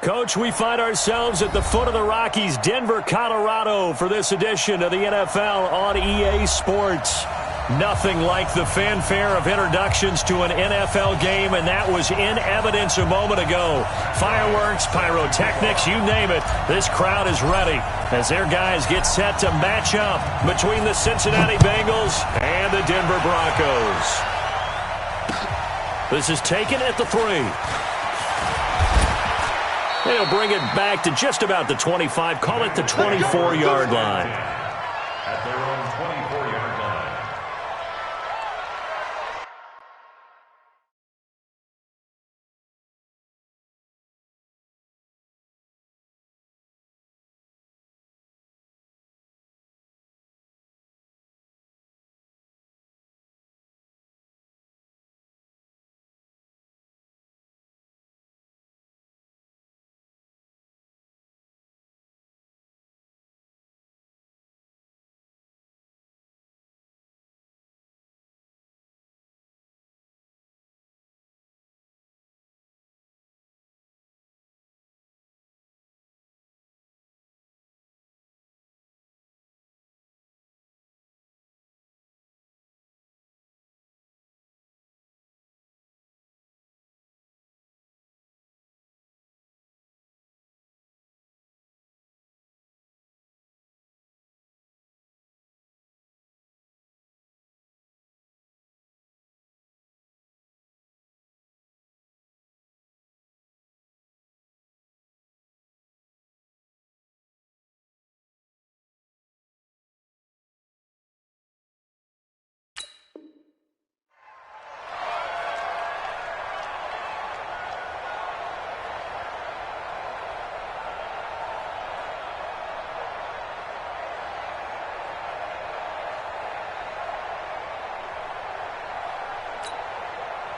Coach, we find ourselves at the foot of the Rockies, Denver, Colorado, for this edition of the NFL on EA Sports. Nothing like the fanfare of introductions to an NFL game, and that was in evidence a moment ago. Fireworks, pyrotechnics, you name it. This crowd is ready as their guys get set to match up between the Cincinnati Bengals and the Denver Broncos. This is taken at the 3. They'll bring it back to just about the 25, call it the 24-yard line. At their own 24-yard line.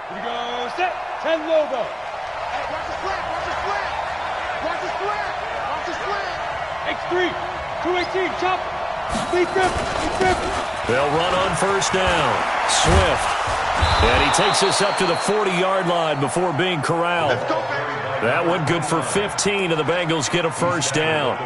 Here we go, set, 10 logo. Hey, watch the slant, watch the slant. Watch the slant, watch the slant. X3, 218, chop. Lead grip. They'll run on first down. Swift. And he takes us up to the 40-yard line before being corralled. Let's go, baby. That one good for 15, and the Bengals get a first down.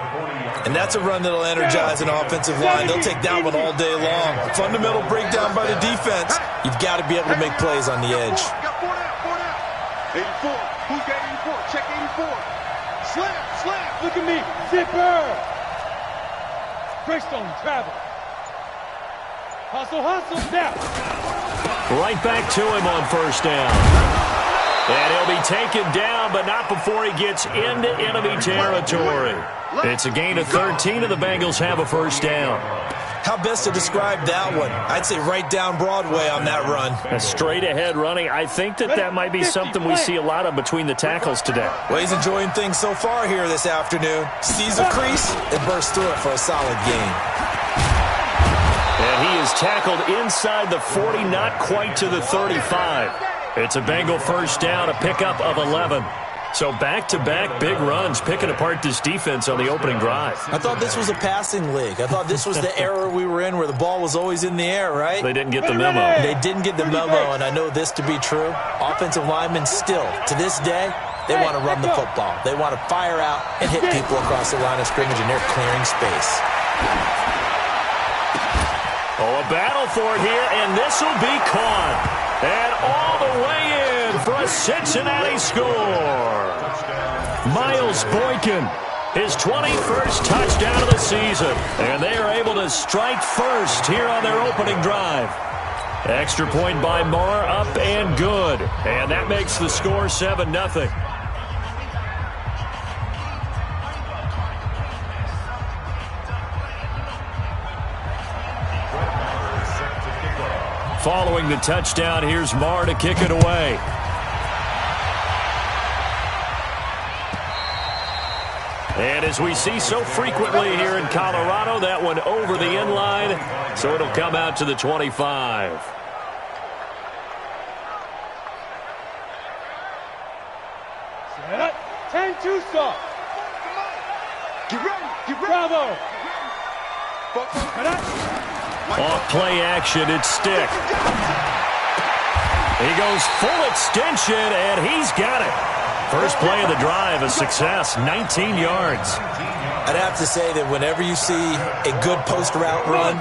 And that's a run that'll energize an offensive line. They'll take that one all day long. Fundamental breakdown by the defense. You've got to be able to make plays on the edge. Got 4 down. 84. Who's got 84? Check 84. Slam. Look at me. Zipper. Greystone travel. Hustle. Now. Right back to him on first down. And he'll be taken down, but not before he gets into enemy territory. It's a gain of 13, and the Bengals have a first down. How best to describe that one? I'd say right down Broadway on that run. A straight-ahead running. I think that might be something we see a lot of between the tackles today. Well, he's enjoying things so far here this afternoon. Sees a crease and bursts through it for a solid gain. And he is tackled inside the 40, not quite to the 35. It's a Bengal first down, a pickup of 11. So back-to-back big runs, picking apart this defense on the opening drive. I thought this was a passing league. I thought this was the era we were in where the ball was always in the air, right? They didn't get the memo. They didn't get the memo, and I know this to be true. Offensive linemen still, to this day, they want to run the football. They want to fire out and hit people across the line of scrimmage, and they're clearing space. Oh, a battle for it here, and this will be caught. And all the way in for a Cincinnati score. Miles Boykin, his 21st touchdown of the season. And they are able to strike first here on their opening drive. Extra point by Marr, up and good. And that makes the score 7-0. Following the touchdown, here's Marr to kick it away. And as we see so frequently here in Colorado, that one over the end line, so it'll come out to the 25. Set up. 10-2 stop. Get ready. Bravo. Off play action, it's Stick. He goes full extension, and he's got it. First play of the drive, a success, 19 yards. I'd have to say that whenever you see a good post route run,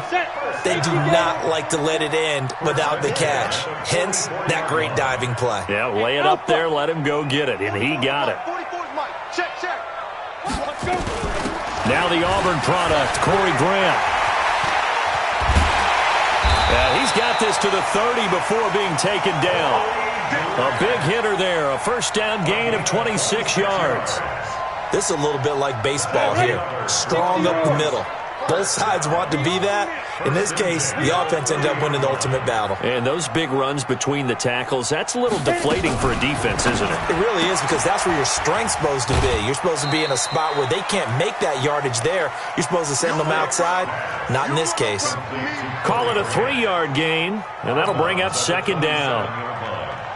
they do not like to let it end without the catch. Hence, that great diving play. Yeah, lay it up there, let him go get it, and he got it. Now the Auburn product, Corey Grant. Yeah, he's got this to the 30 before being taken down. A big hitter there, a first down gain of 26 yards. This is a little bit like baseball here. Strong up the middle. Both sides want to be that. In this case, the offense ended up winning the ultimate battle. And those big runs between the tackles, that's a little deflating for a defense, isn't it? It really is, because that's where your strength's supposed to be. You're supposed to be in a spot where they can't make that yardage there. You're supposed to send them outside. Not in this case. Call it a 3-yard gain, and that'll bring up second down.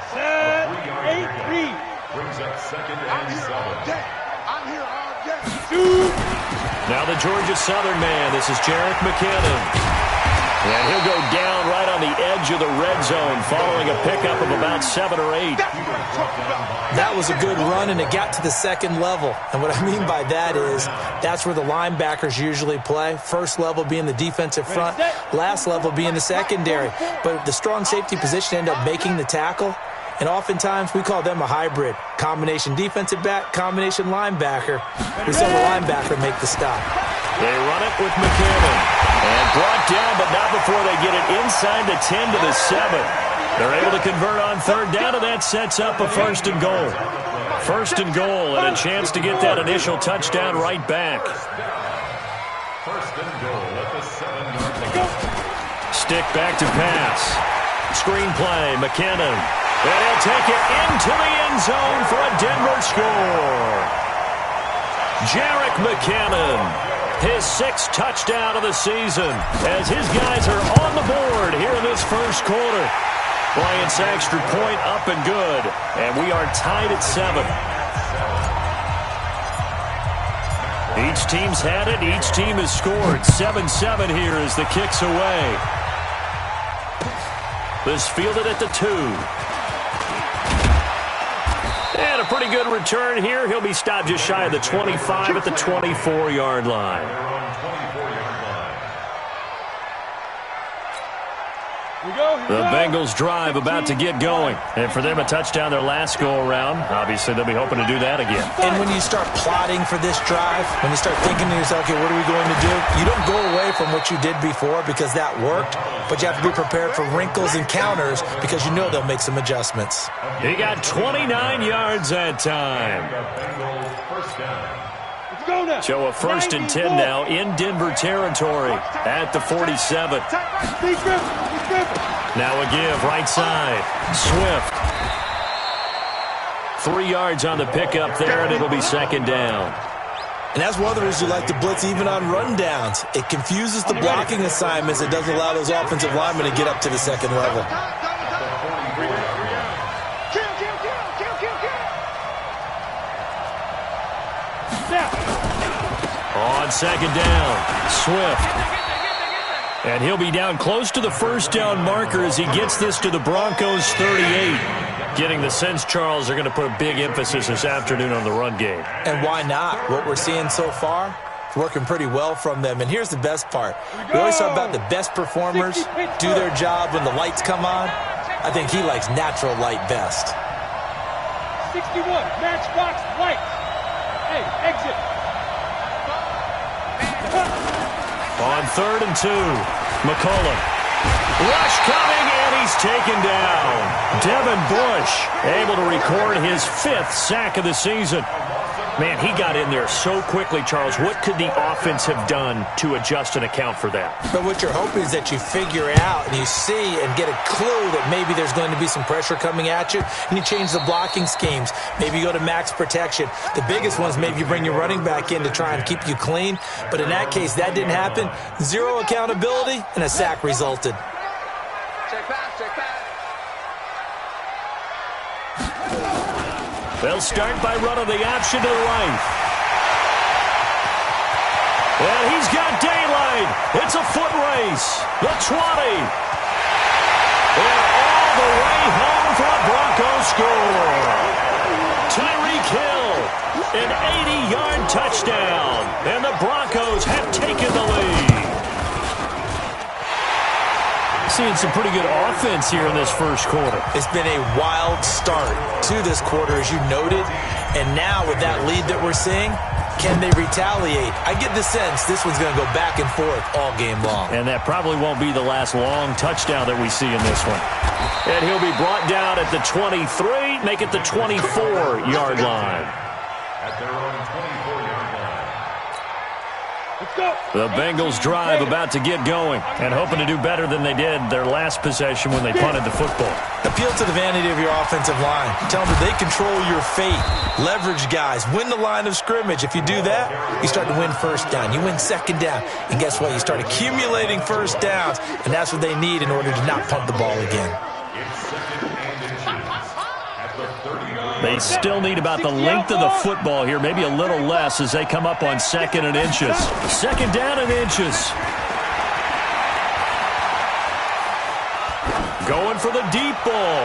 Set, 8-3. Brings up second and 7. Now the Georgia Southern man, this is Jerick McKinnon. And he'll go down right on the edge of the red zone following a pickup of about 7 or 8. That was a good run, and it got to the second level. And what I mean by that is that's where the linebackers usually play. First level being the defensive front, last level being the secondary. But the strong safety position ended up making the tackle. And oftentimes, we call them a hybrid. Combination defensive back, combination linebacker. We saw the linebacker make the stop. They run it with McKinnon. And brought down, but not before they get it inside the 10 to the 7. They're able to convert on third down, and that sets up a first and goal. First and goal, and a chance to get that initial touchdown right back. First and goal at the 7-yard line. Stick back to pass. Screenplay, McKinnon. And he'll take it into the end zone for a Denver score. Jerick McKinnon, his 6th touchdown of the season, as his guys are on the board here in this first quarter. Bryant's extra point up and good, and we are tied at 7. Each team's had it, each team has scored. 7-7 here as the kick's away. This fielded at the 2. And a pretty good return here. He'll be stopped just shy of the 25 at the 24-yard line. The Bengals drive about to get going. And for them, a touchdown their last go-around. Obviously, they'll be hoping to do that again. And when you start plotting for this drive, when you start thinking to yourself, okay, what are we going to do? You don't go away from what you did before because that worked. But you have to be prepared for wrinkles and counters because you know they'll make some adjustments. He got 29 yards that time. So a first and 10 now in Denver territory at the 47. Now a give right side. Swift. 3 yards on the pickup there, and it'll be second down. And that's one of the reasons you like to blitz even on rundowns. It confuses the blocking assignments. It doesn't allow those offensive linemen to get up to the second level. On second down, Swift. And he'll be down close to the first down marker as he gets this to the Broncos' 38. Getting the sense, Charles, they're going to put a big emphasis this afternoon on the run game. And why not? What we're seeing so far, it's working pretty well from them. And here's the best part. We always talk about the best performers do their job when the lights come on. I think he likes natural light best. 61, matchbox white. Hey, exit. On third and 2, McCollum. Rush coming, and he's taken down. Devin Bush able to record his 5th sack of the season. Man, he got in there so quickly, Charles. What could the offense have done to adjust and account for that? But what you're hoping is that you figure it out and you see and get a clue that maybe there's going to be some pressure coming at you, and you change the blocking schemes. Maybe you go to max protection. The biggest one is maybe you bring your running back in to try and keep you clean. But in that case, that didn't happen. 0 accountability, and a sack resulted. Check pass, check pass. They'll start by running the option to the right. And he's got daylight. It's a foot race. The 20. And all the way home for a Broncos score. Tyreek Tyreek Hill, an 80-yard touchdown, and the Broncos have taken the lead. Seeing some pretty good offense here in this first quarter. It's been a wild start to this quarter, as you noted. And now with that lead that we're seeing, can they retaliate? I get the sense this one's going to go back and forth all game long. And that probably won't be the last long touchdown that we see in this one. And he'll be brought down at the 23, make it the 24-yard line. At their own 24-yard line. The Bengals drive about to get going and hoping to do better than they did their last possession when they punted the football. Appeal to the vanity of your offensive line. Tell them that they control your fate. Leverage guys. Win the line of scrimmage. If you do that, you start to win first down. You win second down. And guess what? You start accumulating first downs. And that's what they need in order to not punt the ball again. They still need about the length of the football here, maybe a little less as they come up on 2nd and inches. 2nd down and inches. Going for the deep ball.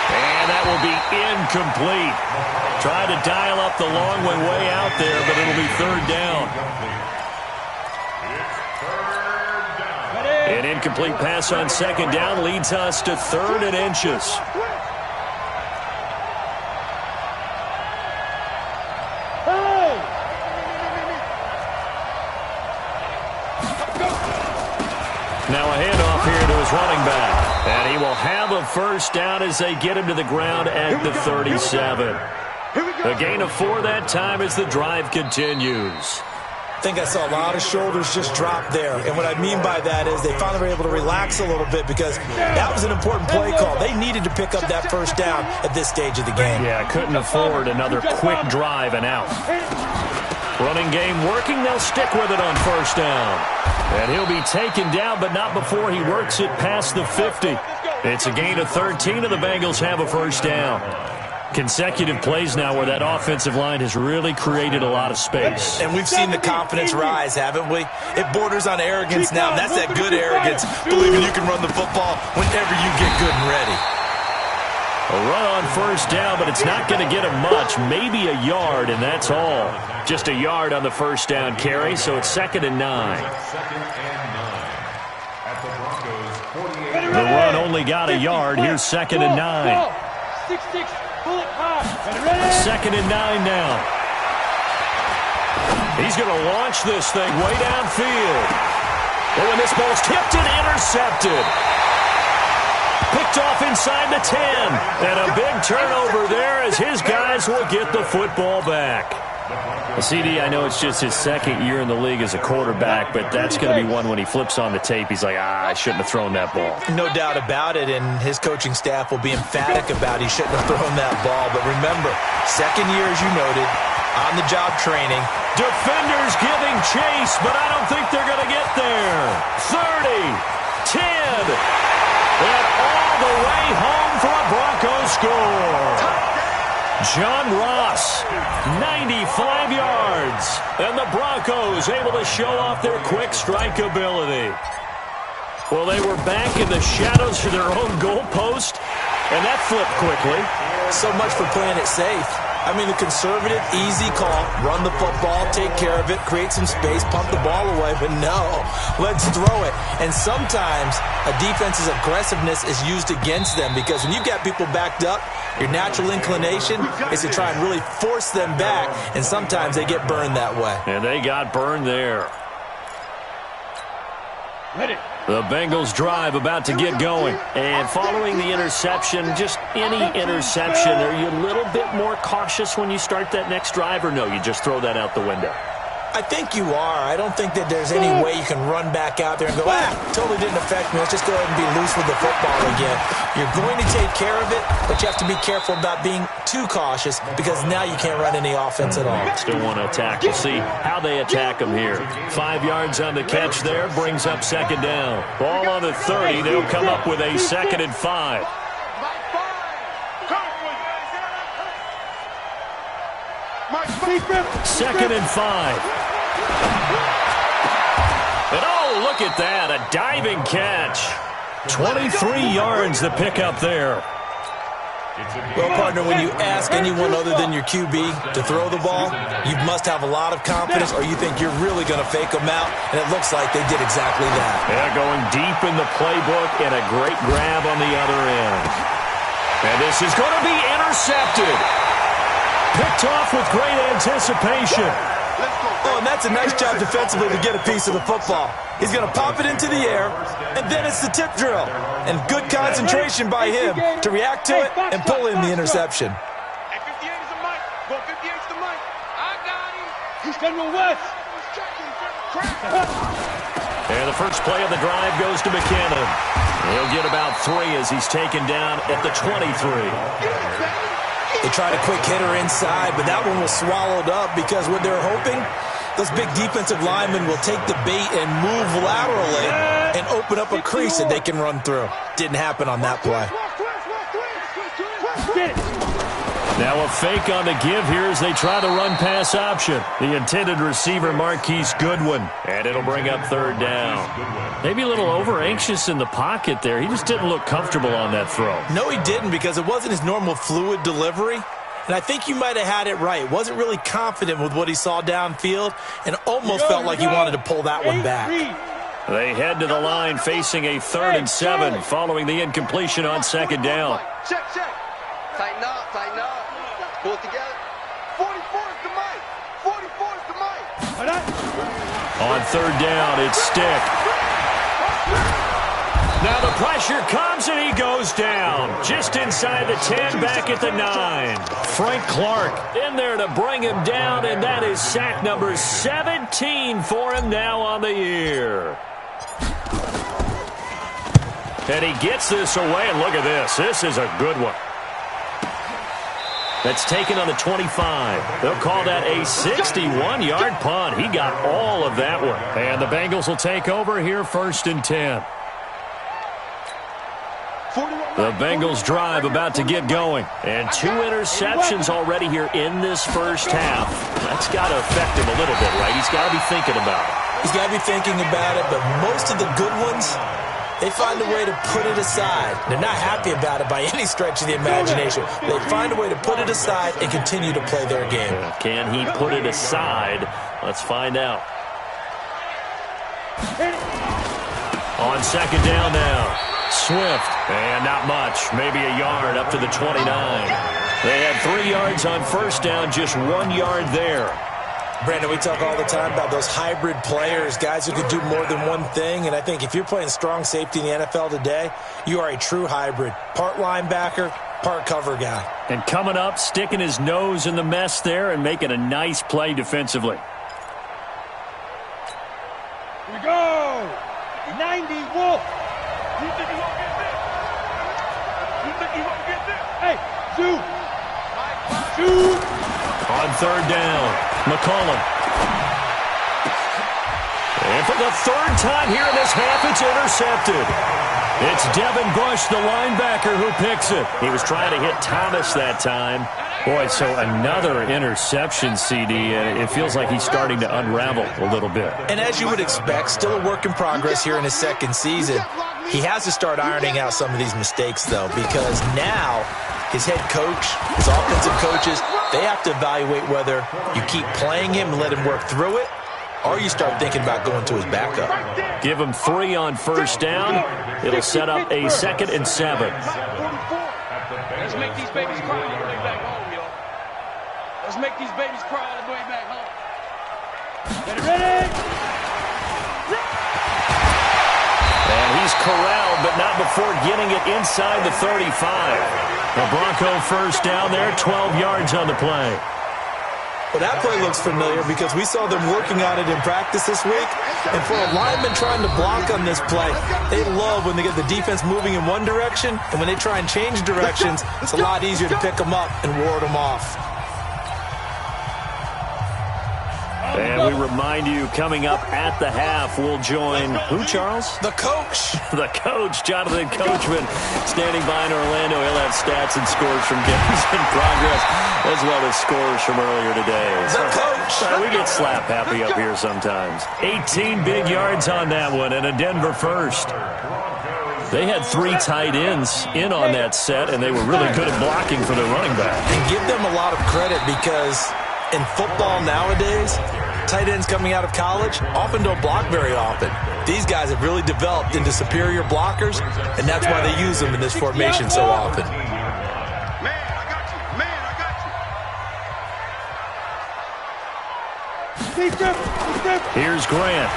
And that will be incomplete. Tried to dial up the long way out there, but it'll be 3rd down. An incomplete pass on 2nd down leads us to 3rd and inches. Now a handoff here to his running back. And he will have a first down as they get him to the ground at the 37. A gain of 4 that time as the drive continues. I think I saw a lot of shoulders just drop there. And what I mean by that is they finally were able to relax a little bit because that was an important play call. They needed to pick up that first down at this stage of the game. Yeah, couldn't afford another quick drive and out. Running game working. They'll stick with it on 1st down. And he'll be taken down, but not before he works it past the 50. It's a gain of 13, and the Bengals have a first down. Consecutive plays now where that offensive line has really created a lot of space. And we've seen the confidence rise, haven't we? It borders on arrogance now. That's that good arrogance, believing you can run the football whenever you get good and ready. A run on 1st down, but it's not going to get him much. Maybe a yard, and that's all. Just a yard on the 1st down carry, so it's 2nd and 9. The run only got a yard. Here's 2nd and 9. 2nd and 9 now. He's going to launch this thing way downfield. Oh, and this ball's tipped and intercepted. Picked off inside the 10. And a big turnover there as his guys will get the football back. CD, I know it's just his 2nd year in the league as a quarterback, but that's going to be one when he flips on the tape. He's like, I shouldn't have thrown that ball. No doubt about it, and his coaching staff will be emphatic about he shouldn't have thrown that ball. But remember, 2nd year, as you noted, on-the-job training. Defenders giving chase, but I don't think they're going to get there. 30, 10, and all the way home for a Broncos score. John Ross, 95 yards, and the Broncos able to show off their quick strike ability. Well, they were back in the shadows of their own goalpost, and that flipped quickly. So much for playing it safe. I mean, the conservative, easy call, run the football, take care of it, create some space, pump the ball away, but no, let's throw it. And sometimes a defense's aggressiveness is used against them because when you've got people backed up, your natural inclination is to try and really force them back, and sometimes they get burned that way. And they got burned there. The Bengals drive about to get going. And following the interception, just any interception, are you a little bit more cautious when you start that next drive, or no, you just throw that out the window? I think you are. I don't think that there's any way you can run back out there and go, totally didn't affect me. Let's just go ahead and be loose with the football again. You're going to take care of it, but you have to be careful about being too cautious because now you can't run any offense at all. Still want to attack. We'll see how they attack them here. 5 yards on the catch there brings up 2nd down. Ball on the 30. They'll come up with a 2nd and 5. Second and 5. And oh, look at that, a diving catch. 23 yards to pick up there. Well, partner, when you ask anyone other than your QB to throw the ball, you must have a lot of confidence, or you think you're really going to fake them out, and it looks like they did exactly that. Yeah, going deep in the playbook and a great grab on the other end. And this is going to be intercepted. Picked off with great anticipation. Oh, and that's a nice job defensively to get a piece of the football. He's going to pop it into the air, and then it's the tip drill. And good concentration by him to react to it and pull in the interception. At 58 is the mic. Go 58 is the mic. I got him. He's General West. And the first play of the drive goes to McKinnon. He'll get about 3 as he's taken down at the 23. They tried a quick hitter inside, but that one was swallowed up because what they're hoping, those big defensive linemen will take the bait and move laterally and open up a crease that they can run through. Didn't happen on that play. Now a fake on the give here as they try the run-pass option. The intended receiver, Marquise Goodwin. And it'll bring up 3rd down. Maybe a little over-anxious in the pocket there. He just didn't look comfortable on that throw. No, he didn't, because it wasn't his normal fluid delivery. And I think you might have had it right. Wasn't really confident with what he saw downfield and almost felt like he wanted to pull that one back. They head to the line facing a 3rd and 7 following the incompletion on 2nd down. Check. Tighten up. Pull it together. 44 is the mic. 44 is the mic. On 3rd down, it's Stick. Now the pressure comes and he goes down. Just inside the 10, back at the 9. Frank Clark in there to bring him down, and that is sack number 17 for him now on the year. And he gets this away, and look at this. This is a good one. That's taken on the 25. They'll call that a 61-yard punt. He got all of that one. And the Bengals will take over here 1st and 10. The Bengals drive about to get going. And 2 interceptions already here in this first half. That's got to affect him a little bit, right? He's got to be thinking about it. He's got to be thinking about it, but most of the good ones, they find a way to put it aside. They're not happy about it by any stretch of the imagination. They find a way to put it aside and continue to play their game. Can he put it aside? Let's find out. On 2nd down now. Swift. And not much. Maybe a yard up to the 29. They had 3 yards on 1st down, just 1 yard there. Brandon, we talk all the time about those hybrid players, guys who can do more than one thing, and I think if you're playing strong safety in the NFL today, you are a true hybrid. Part linebacker, part cover guy. And coming up, sticking his nose in the mess there and making a nice play defensively. Here we go! 90, Wolf! You think he won't get this? You think he won't get this? Hey, Shoot! On 3rd down, McCollum. And for the 3rd time here in this half, it's intercepted. It's Devin Bush, the linebacker, who picks it. He was trying to hit Thomas that time. Boy, so another interception, CD, and it feels like he's starting to unravel a little bit. And as you would expect, still a work in progress here in his 2nd season. He has to start ironing out some of these mistakes, though, because now his head coach, his offensive coaches, they have to evaluate whether you keep playing him and let him work through it, or you start thinking about going to his backup. Give him 3 on 1st down. It'll set up a 2nd and 7. Let's make these babies cry on the way back home, yo. Let's make these babies cry on the way back home. Get it ready! And he's corralled, but not before getting it inside the 35. The Bronco 1st down there, 12 yards on the play. Well, that play looks familiar because we saw them working on it in practice this week. And for a lineman trying to block on this play, they love when they get the defense moving in one direction, and when they try and change directions, it's a lot easier to pick them up and ward them off. And we remind you, coming up at the half, we'll join who, Charles? The coach. The coach, Jonathan Coachman, standing by in Orlando. He'll have stats and scores from games in progress, as well as scores from earlier today. The coach. We get slap happy up here sometimes. 18 big yards on that one, and a Denver 1st. They had 3 tight ends in on that set, and they were really good at blocking for their running back. And give them a lot of credit because in football nowadays, tight ends coming out of college often don't block very often. These guys have really developed into superior blockers, and that's why they use them in this formation so often. Here's Grant.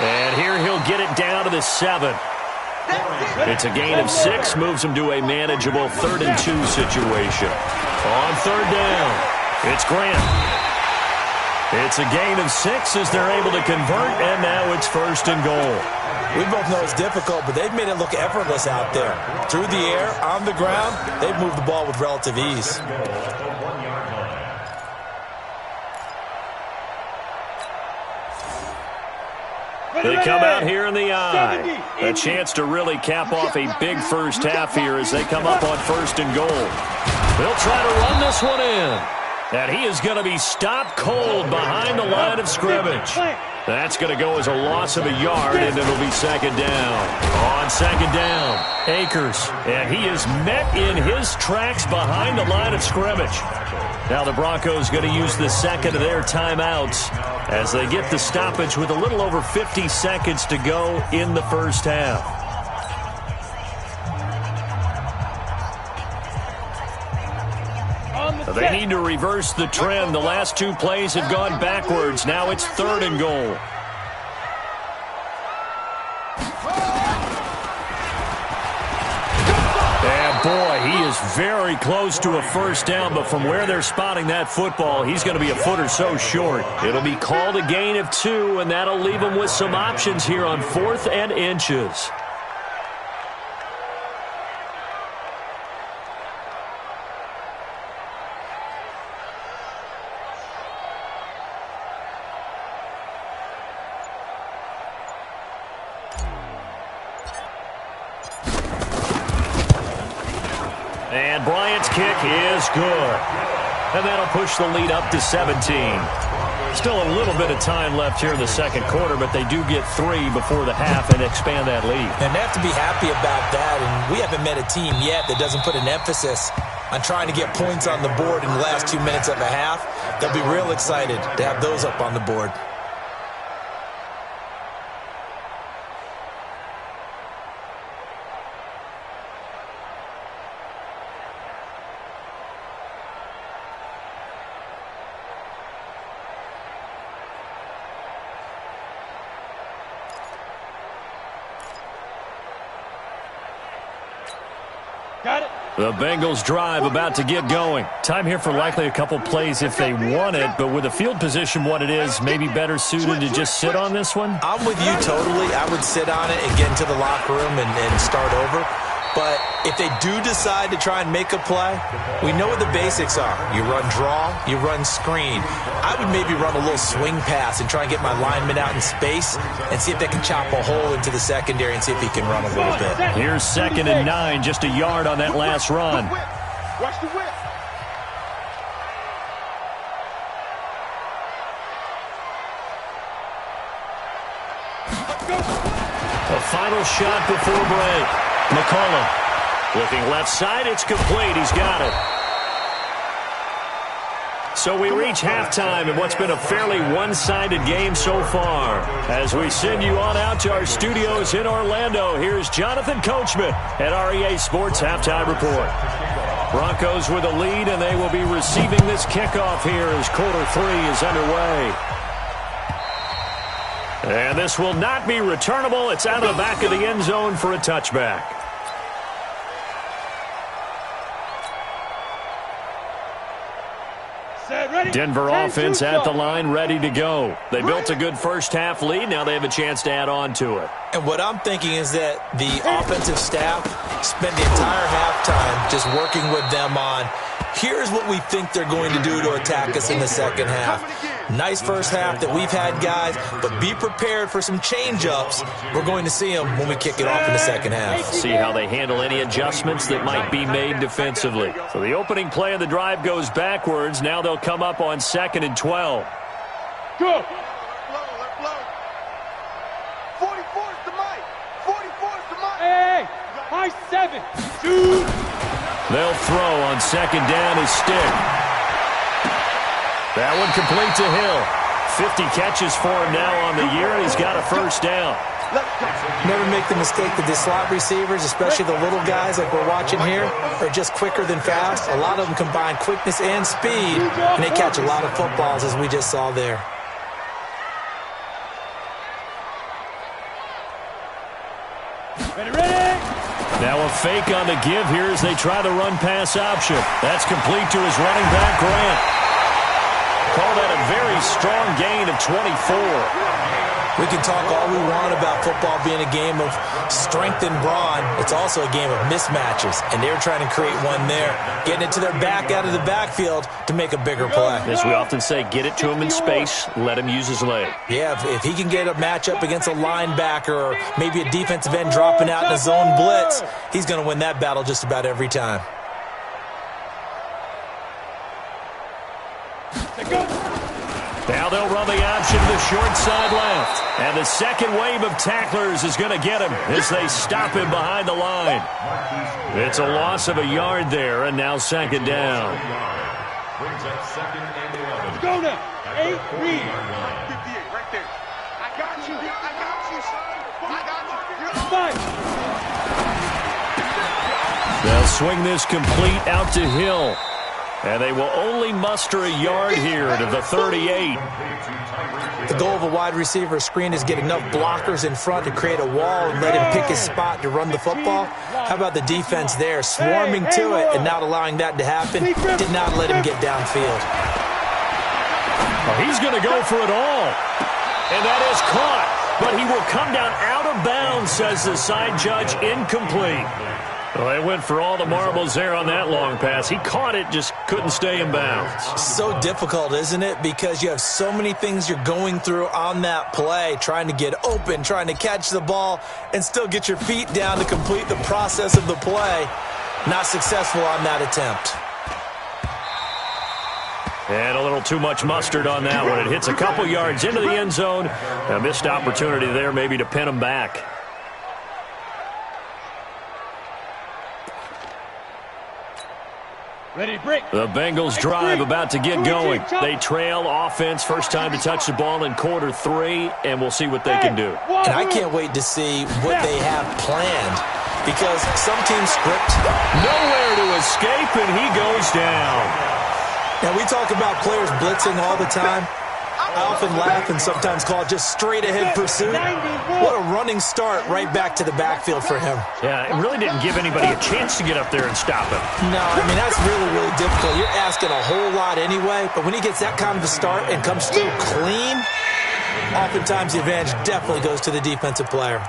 And here he'll get it down to the 7. It's a gain of 6, moves him to a manageable 3rd and 2 situation. On 3rd down, it's Grant. It's a gain of 6 as they're able to convert, and now it's 1st and goal. We both know it's difficult, but they've made it look effortless out there. Through the air, on the ground, they've moved the ball with relative ease. They come out here in the eye. A chance to really cap off a big first half here as they come up on 1st and goal. They'll try to run this one in. And he is going to be stopped cold behind the line of scrimmage. That's going to go as a loss of a yard, and it'll be 2nd down. On 2nd down, Akers. And he is met in his tracks behind the line of scrimmage. Now the Broncos going to use the 2nd of their timeouts as they get the stoppage with a little over 50 seconds to go in the first half. They need to reverse the trend. The last 2 plays have gone backwards. Now it's 3rd and goal. And boy, he is very close to a first down, but from where they're spotting that football, he's going to be a foot or so short. It'll be called a gain of 2, and that'll leave him with some options here on 4th and inches. And Bryant's kick is good. And that'll push the lead up to 17. Still a little bit of time left here in the 2nd quarter, but they do get 3 before the half and expand that lead. And they have to be happy about that, and we haven't met a team yet that doesn't put an emphasis on trying to get points on the board in the last 2 minutes of a half. They'll be real excited to have those up on the board. Got it. The Bengals drive about to get going. Time here for likely a couple plays if they want it, but with the field position what it is, maybe better suited to just sit on this one? I'm with you totally. I would sit on it and get into the locker room and start over. But if they do decide to try and make a play, we know what the basics are. You run draw, you run screen. I would maybe run a little swing pass and try and get my lineman out in space and see if they can chop a hole into the secondary and see if he can run a little bit. Here's 2nd and 9, just a yard on that last run. Watch the whip. A final shot before break. McCollum looking left side. It's complete. He's got it. So we reach halftime in what's been a fairly one-sided game so far. As we send you on out to our studios in Orlando, here's Jonathan Coachman at REA Sports Halftime Report. Broncos with a lead, and they will be receiving this kickoff here as quarter 3 is underway. And this will not be returnable. It's out of the back of the end zone for a touchback. Denver offense at the line, ready to go. They built a good first half lead. Now they have a chance to add on to it. And what I'm thinking is that the offensive staff spent the entire halftime just working with them on, here's what we think they're going to do to attack us in the second half. Nice first half that we've had, guys, but be prepared for some change-ups. We're going to see them when we kick it off in the second half. See how they handle any adjustments that might be made defensively. So the opening play of the drive goes backwards. Now they'll come up on 2nd and 12. Go. 44 is the mic. Nice 7. Shoot. They'll throw on second down his stick. That one complete to Hill. 50 catches for him now on the year, and he's got a first down. Never make the mistake that the slot receivers, especially the little guys like we're watching here, are just quicker than fast. A lot of them combine quickness and speed, and they catch a lot of footballs, as we just saw there. Ready. Now a fake on the give here as they try the run-pass option. That's complete to his running back, Grant. Call that a very strong gain of 24. We can talk all we want about football being a game of strength and brawn. It's also a game of mismatches, and they're trying to create one there, getting it to their back out of the backfield to make a bigger play. As we often say, get it to him in space, let him use his leg. Yeah, if he can get a matchup against a linebacker or maybe a defensive end dropping out in a zone blitz, he's going to win that battle just about every time. Now they'll run the option to the short side left. And the second wave of tacklers is going to get him as they stop him behind the line. It's a loss of a yard there, and now second down. Brings up second and 11. Go now. 8 read. 58 right there. I got you. I got you, son. I got you. They'll swing this complete out to Hill. And they will only muster a yard here to the 38. The goal of a wide receiver screen is get enough blockers in front to create a wall and let him pick his spot to run the football. How about the defense there, swarming to it and not allowing that to happen? Did not let him get downfield. Well, he's going to go for it all. And that is caught. But he will come down out of bounds, says the side judge, incomplete. Well, they went for all the marbles there on that long pass. He caught it, just couldn't stay in bounds. So difficult, isn't it? Because you have so many things you're going through on that play, trying to get open, trying to catch the ball, and still get your feet down to complete the process of the play. Not successful on that attempt. And a little too much mustard on that one. It hits a couple yards into the end zone. A missed opportunity there maybe to pin him back. Ready to break. The Bengals drive about to get going. They trail offense, first time to touch the ball in quarter 3, and we'll see what they can do. And I can't wait to see what they have planned, because some teams script. Nowhere to escape, and he goes down. Now, we talk about players blitzing all the time. I often laugh and sometimes call it just straight-ahead pursuit. What a running start right back to the backfield for him. Yeah, it really didn't give anybody a chance to get up there and stop him. No, I mean, that's really, really difficult. You're asking a whole lot anyway, but when he gets that kind of a start and comes through clean, oftentimes the advantage definitely goes to the defensive player.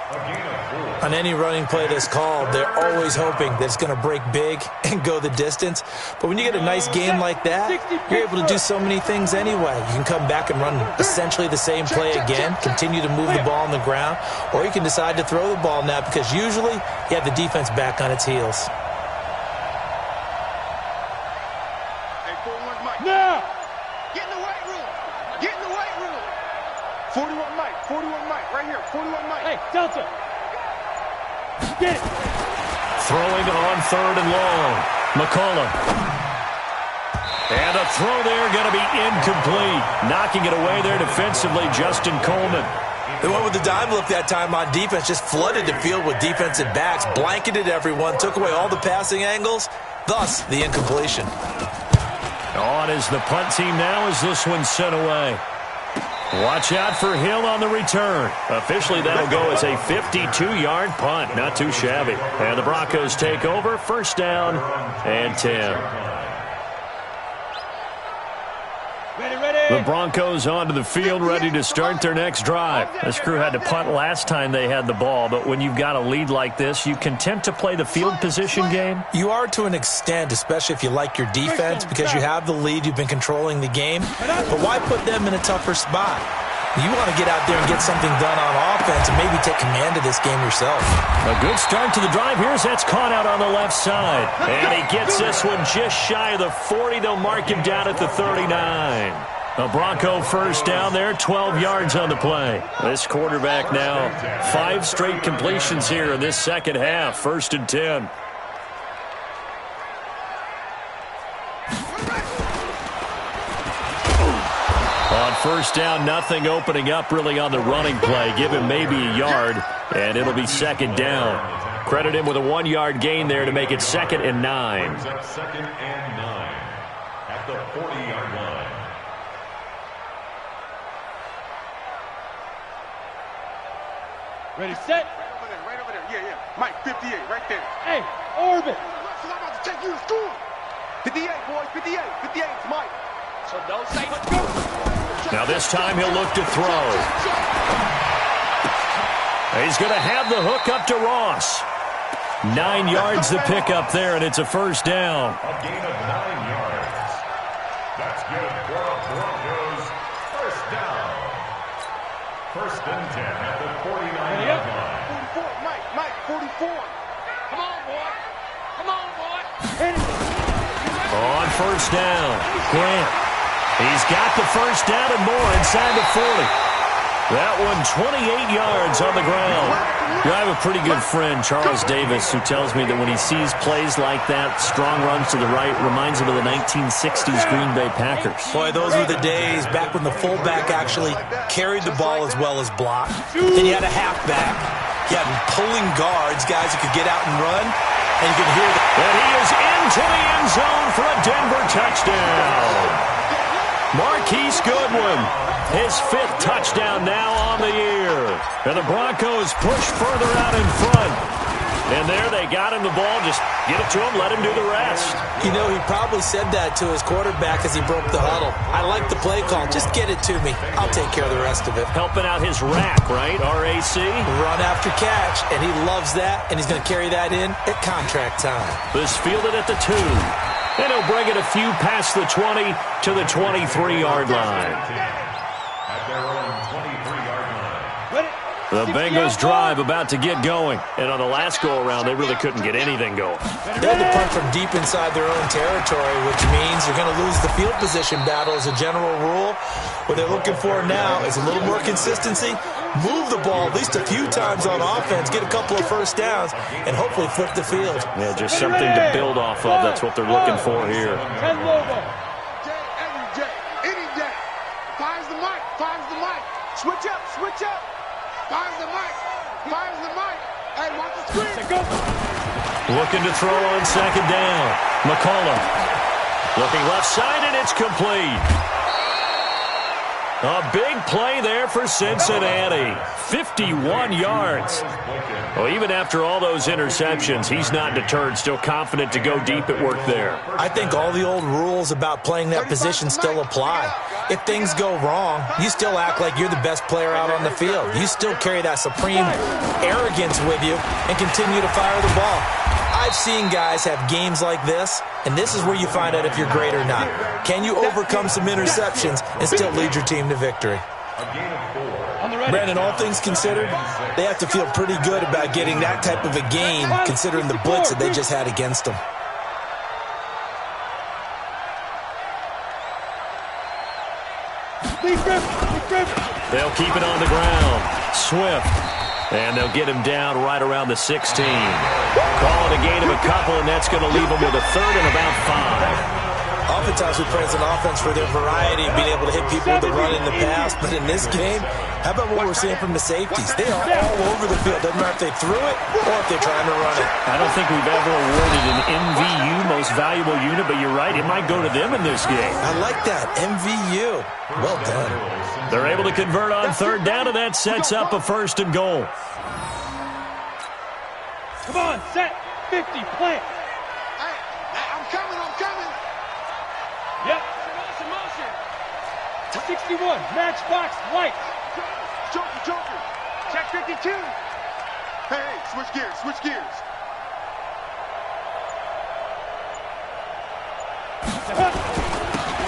On any running play that's called, they're always hoping that it's going to break big and go the distance. But when you get a nice game like that, you're able to do so many things anyway. You can come back and run essentially the same play again, continue to move the ball on the ground, or you can decide to throw the ball now because usually you have the defense back on its heels. Now! Get in the weight room. Get in the weight room. 41 Mike. 41 Mike. Right here. 41 Mike. Hey, Delta. Get it. Throwing on 3rd and long. McCollum. And a throw there going to be incomplete. Knocking it away there defensively, Justin Coleman. They went with the dime look that time on defense, just flooded the field with defensive backs, blanketed everyone, took away all the passing angles, thus the incompletion. On is the punt team now as this one's sent away. Watch out for Hill on the return. Officially, that'll go as a 52-yard punt. Not too shabby. And the Broncos take over. First down and 10. Ready. The Broncos onto the field, ready to start their next drive. This crew had to punt last time they had the ball, but when you've got a lead like this, you content to play the field position game? You are to an extent, especially if you like your defense, because you have the lead, you've been controlling the game. But why put them in a tougher spot? You want to get out there and get something done on offense and maybe take command of this game yourself. A good start to the drive here as that's caught out on the left side. And he gets this one just shy of the 40. They'll mark him down at the 39. A Bronco first down there, 12 yards on the play. This quarterback now, 5 straight completions here in this second half. 1st and 10. On first down, nothing opening up really on the running play. Give him maybe a yard, and it'll be 2nd down. Credit him with a 1-yard gain there to make it 2nd and 9. 2nd and 9 at the 40-yard line. Ready, set. Right over there. Yeah. Mike, 58, right there. Hey, orbit. I'm about to take you to school. 58, boys, 58. 58, it's Mike. So don't say let's go. Now this time he'll look to throw. He's going to have the hook up to Ross. 9 yards to pick up there, and it's a 1st down. A gain of 9 yards. That's good for the Broncos. 1st down. 1st and 10 at the 49-yard line. 44, Mike, 44. Come on, boy. Come on, boy. On 1st down, Grant. He's got the 1st down and more inside the 40. That one 28 yards on the ground. I have a pretty good friend, Charles Davis, who tells me that when he sees plays like that, strong runs to the right, reminds him of the 1960s Green Bay Packers. Boy, those were the days back when the fullback actually carried the ball as well as blocked. Then you had a halfback. You had pulling guards, guys who could get out and run, and you could hear the... And he is into the end zone for a Denver touchdown. Marquise Goodwin, his 5th touchdown now on the year. And the Broncos push further out in front. And there they got him the ball. Just get it to him, let him do the rest. You know, he probably said that to his quarterback as he broke the huddle. I like the play call. Just get it to me. I'll take care of the rest of it. Helping out his rack, right? RAC. Run after catch, and he loves that, and he's going to carry that in at contract time. This fielded at the 2. And he'll bring it a few past the 20 to the 23-yard line. At their own 23-yard line. The Bengals drive about to get going. And on the last go-around, they really couldn't get anything going. They had to punt from deep inside their own territory, which means you're going to lose the field position battle as a general rule. What they're looking for now is a little more consistency. Move the ball at least a few times on offense, get a couple of 1st downs, and hopefully flip the field. Yeah, just something to build off of. That's what they're looking for here. 10 logo. Any day. Fires the mic. Switch up. Fires the mic. Hey, watch the screen. Looking to throw on 2nd down. McCollum. Looking left side, and it's complete. A big play there for Cincinnati. 51 yards. Well, even after all those interceptions, he's not deterred, still confident to go deep at work there. I think all the old rules about playing that position still apply. If things go wrong, you still act like you're the best player out on the field. You still carry that supreme arrogance with you and continue to fire the ball. I've seen guys have games like this, and this is where you find out if you're great or not. Can you overcome some interceptions and still lead your team to victory? Brandon, all things considered, they have to feel pretty good about getting that type of a game considering the blitz that they just had against them. They'll keep it on the ground. Swift. And they'll get him down right around the 16. Call it a gain of a couple, and that's going to leave him with a 3rd and about 5. Oftentimes we praise an offense for their variety of being able to hit people with the run in the pass, but in this game, how about what we're seeing from the safeties? They are all over the field. Doesn't matter if they threw it or if they're trying to run it. I don't think we've ever awarded an MVU, most valuable unit, but you're right, it might go to them in this game. I like that, MVU. Well done. They're able to convert on 3rd down, and that sets up a 1st and goal. Come on, set, 50, plant. Hey, I'm coming. Yep. Motion. 61, matchbox, white. Joker. Check 52. Hey, switch gears.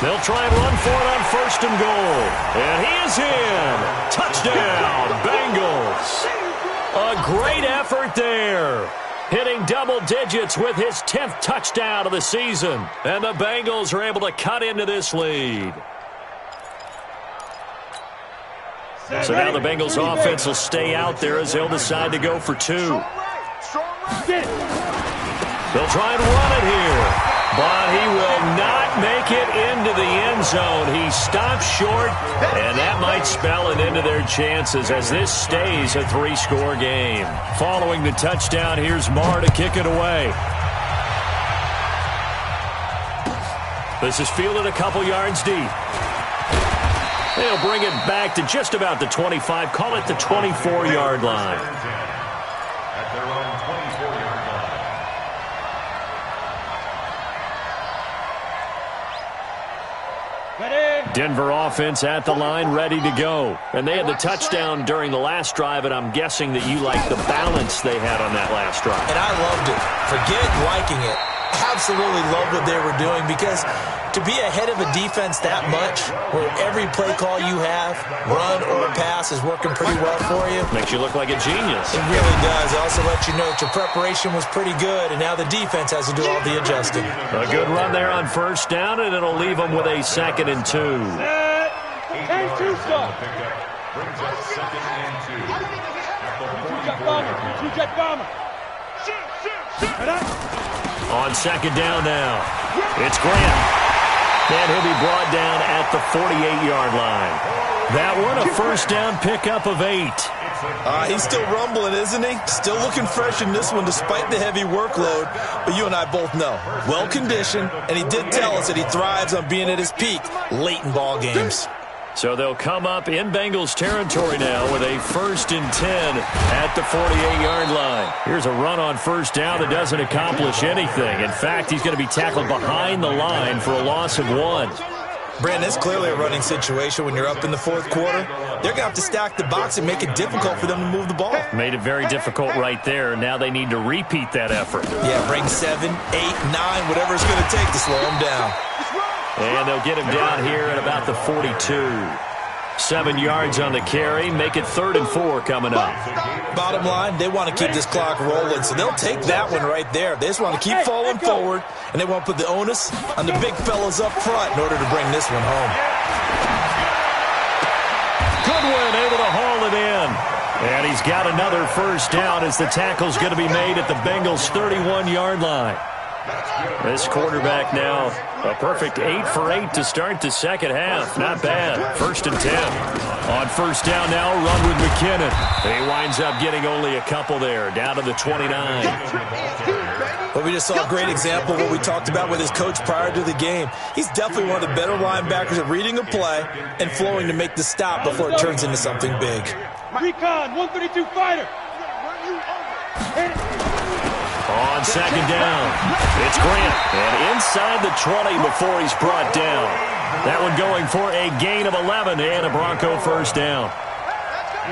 They'll try and run for it on 1st and goal. And he is in. Touchdown, Bengals. A great effort there. Hitting double digits with his 10th touchdown of the season. And the Bengals are able to cut into this lead. So now the Bengals offense will stay out there as they'll decide to go for 2. They'll try and run it here, but he will not make it into the end zone. He stops short, and that might spell an end to their chances as this stays a 3-score game. Following the touchdown, here's Marr to kick it away. This is fielded a couple yards deep. They'll bring it back to just about the 25, call it the 24-yard line. At their own 24-yard line. Denver offense at the line, ready to go. And they had the touchdown during the last drive, and I'm guessing that you like the balance they had on that last drive. And I loved it. Forget liking it. Absolutely love what they were doing, because to be ahead of a defense that much, where every play call you have, run or pass, is working pretty well for you. Makes you look like a genius. It really does. It also lets you know that your preparation was pretty good, and now the defense has to do all the adjusting. A good run there on first down, and it'll leave them with a 2nd and 2. And 2 stop. Brings us 2nd and 2. Two-jet bomber. On 2nd down now, it's Grant. And he'll be brought down at the 48-yard line. That one, a first down pickup of 8. He's still rumbling, isn't he? Still looking fresh in this one despite the heavy workload. But you and I both know, well-conditioned, and he did tell us that he thrives on being at his peak late in ball games. So they'll come up in Bengals territory now with a 1st and 10 at the 48-yard line. Here's a run on first down that doesn't accomplish anything. In fact, he's going to be tackled behind the line for a loss of 1. Brandon, it's clearly a running situation when you're up in the 4th quarter. They're going to have to stack the box and make it difficult for them to move the ball. Made it very difficult right there. Now they need to repeat that effort. Yeah, bring 7, 8, 9, whatever it's going to take to slow them down. And they'll get him down here at about the 42. 7 yards on the carry. Make it 3rd and 4 coming up. Bottom line, they want to keep this clock rolling, so they'll take that one right there. They just want to keep falling forward, and they want to put the onus on the big fellas up front in order to bring this one home. Goodwin able to haul it in. And he's got another first down as the tackle's going to be made at the Bengals' 31-yard line. This quarterback now a perfect 8 for 8 to start the second half. Not bad. 1st and 10. On first down now, run with McKinnon. He winds up getting only a couple there, down to the 29. Well, we just saw a great example of what we talked about with his coach prior to the game. He's definitely one of the better linebackers at reading a play and flowing to make the stop before it turns into something big. Recon, 132 fighter. On second down, it's Grant. And inside the 20 before he's brought down. That one going for a gain of 11 and a Bronco first down.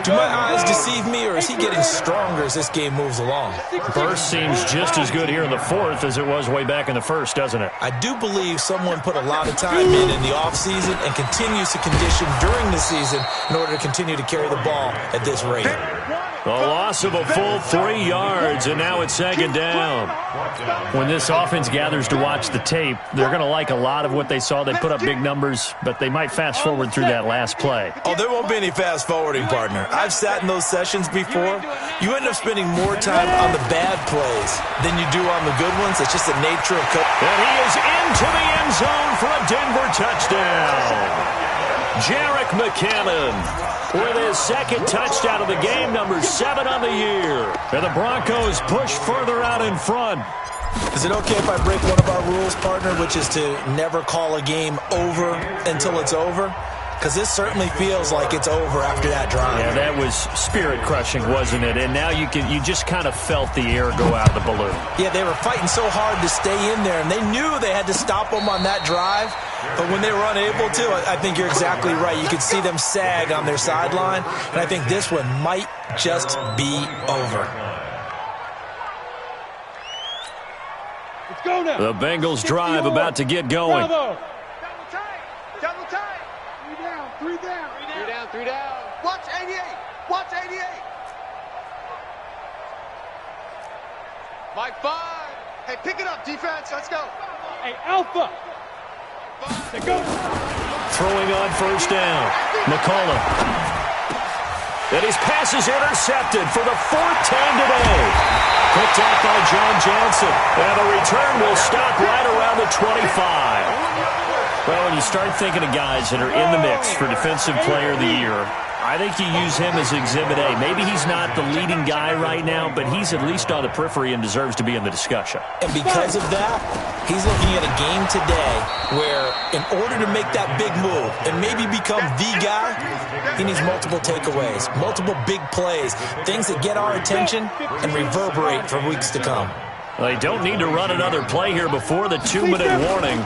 Do my eyes deceive me, or is he getting stronger as this game moves along? First seems just as good here in the fourth as it was way back in the first, doesn't it? I do believe someone put a lot of time in the offseason and continues to condition during the season in order to continue to carry the ball at this rate. A loss of a full 3 yards, and now it's second down. When this offense gathers to watch the tape, they're going to like a lot of what they saw. They put up big numbers, but they might fast forward through that last play. Oh, there won't be any fast forwarding, partner. I've sat in those sessions before. You end up spending more time on the bad plays than you do on the good ones. It's just the nature of coaching. And he is into the end zone for a Denver touchdown. Jerick McKinnon with his second touchdown of the game, number 7 on the year. And the Broncos push further out in front. Is it okay if I break one of our rules, partner, which is to never call a game over until it's over? Because this certainly feels like it's over after that drive. Yeah, that was spirit-crushing, wasn't it? And now you just kind of felt the air go out of the balloon. Yeah, they were fighting so hard to stay in there, and they knew they had to stop them on that drive. But when they were unable to, I think you're exactly right. You could see them sag on their sideline, and I think this one might just be over. Let's go now. The Bengals drive about to get going. Bravo. Double tight. 3 down. 3 down. Watch 88. Watch 88. Mike 5. Hey, pick it up, defense. Let's go. Hey, Alpha. They go. Throwing on first down. McCollum. And his pass is intercepted for the fourth time today. Picked up by John Johnson. And the return will stop right around the 25. Well, when you start thinking of guys that are in the mix for Defensive Player of the Year, I think you use him as Exhibit A. Maybe he's not the leading guy right now, but he's at least on the periphery and deserves to be in the discussion. And because of that, he's looking at a game today where in order to make that big move and maybe become the guy, he needs multiple takeaways, multiple big plays, things that get our attention and reverberate for weeks to come. They don't need to run another play here before the 2-minute warning.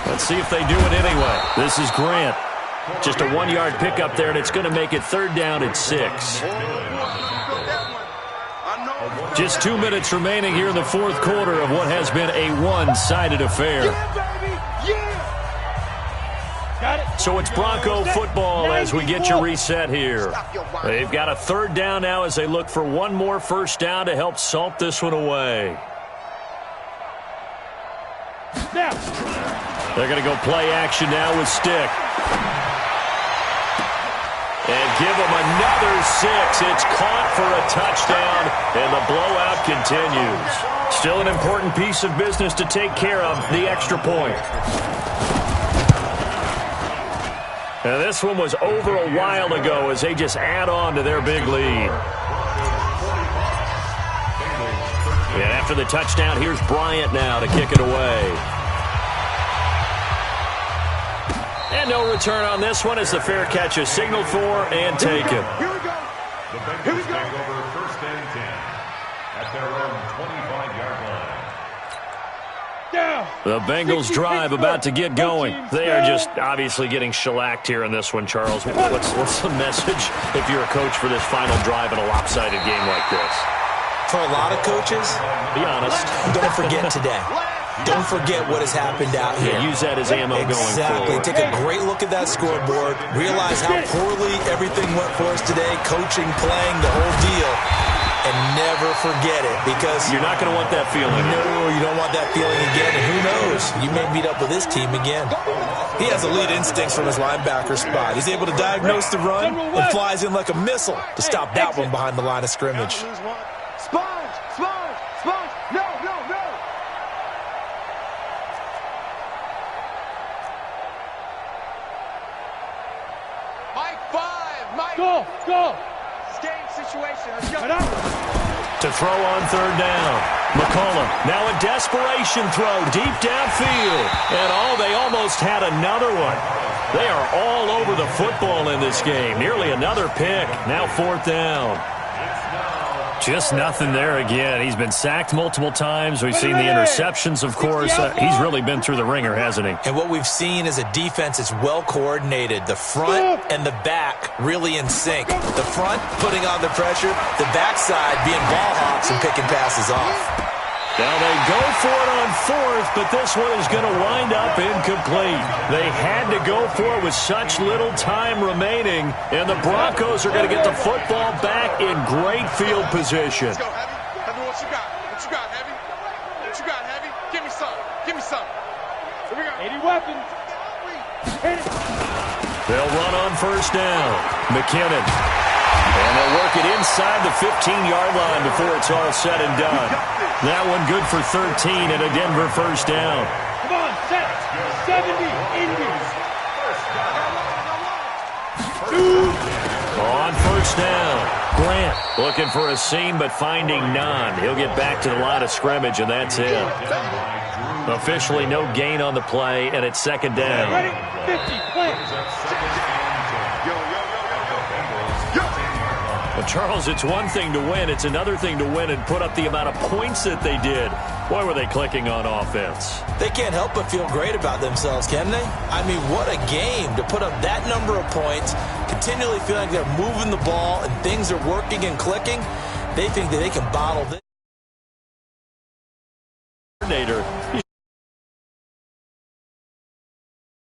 Let's see if they do it anyway. This is Grant. Just a 1-yard pickup there, and it's going to make it 3rd down at 6. Just 2 minutes remaining here in the 4th quarter of what has been a one-sided affair. So it's Bronco football as we get you reset here. They've got a 3rd down now as they look for one more first down to help salt this one away. They're going to go play action now with Stick. And give them another 6. It's caught for a touchdown, and the blowout continues. Still an important piece of business to take care of, the extra point. And this one was over a while ago as they just add on to their big lead. And after the touchdown, here's Bryant now to kick it away. And no return on this one as the fair catch is signaled for and taken. Here we go. The Bengals take over 1st and 10 at their own 25-yard line. The Bengals drive about to get going. They are just obviously getting shellacked here in this one, Charles. What's the message if you're a coach for this final drive in a lopsided game like this? For a lot of coaches, be honest, don't forget today. Don't forget what has happened out here. Yeah, use that as ammo going forward. Exactly. Take a great look at that scoreboard. Realize how poorly everything went for us today. Coaching, playing, the whole deal. And never forget it because you're not going to want that feeling. No, you don't want that feeling again. And who knows? You may meet up with this team again. He has elite instincts from his linebacker spot. He's able to diagnose the run and flies in like a missile to stop that one behind the line of scrimmage. Sponge! Sponge! Sponge! No, no, no! Mike 5! Mike! Go! Go! Game situation. Let's go. To throw on 3rd down. McCollum now a desperation throw deep downfield. And they almost had another one. They are all over the football in this game. Nearly another pick. Now 4th down. Just nothing there again. He's been sacked multiple times. We've seen the interceptions, of course. He's really been through the ringer, hasn't he? And what we've seen is a defense that's well coordinated. The front and the back really in sync. The front putting on the pressure, the backside being ball hawks and picking passes off. Now they go for it on 4th, but this one is going to wind up incomplete. They had to go for it with such little time remaining, and the Broncos are going to get the football back in great field position. Let's go, Heavy. Heavy, what you got? What you got, Heavy? What you got, Heavy? Give me some. Give me some. Here we go. 80 weapons. Hit it. They'll run on 1st down. McKinnon. And they'll work it inside the 15-yard line before it's all said and done. That one good for 13 and a Denver 1st down. Come on, set. 70, Indians. On 1st down, Grant looking for a seam but finding none. He'll get back to the line of scrimmage, and that's it. Officially no gain on the play, and it's 2nd down. Ready? 50, plant. Well, Charles, it's one thing to win. It's another thing to win and put up the amount of points that they did. Boy, were they clicking on offense. They can't help but feel great about themselves, can they? I mean, what a game to put up that number of points, continually feeling like they're moving the ball and things are working and clicking. They think that they can bottle this.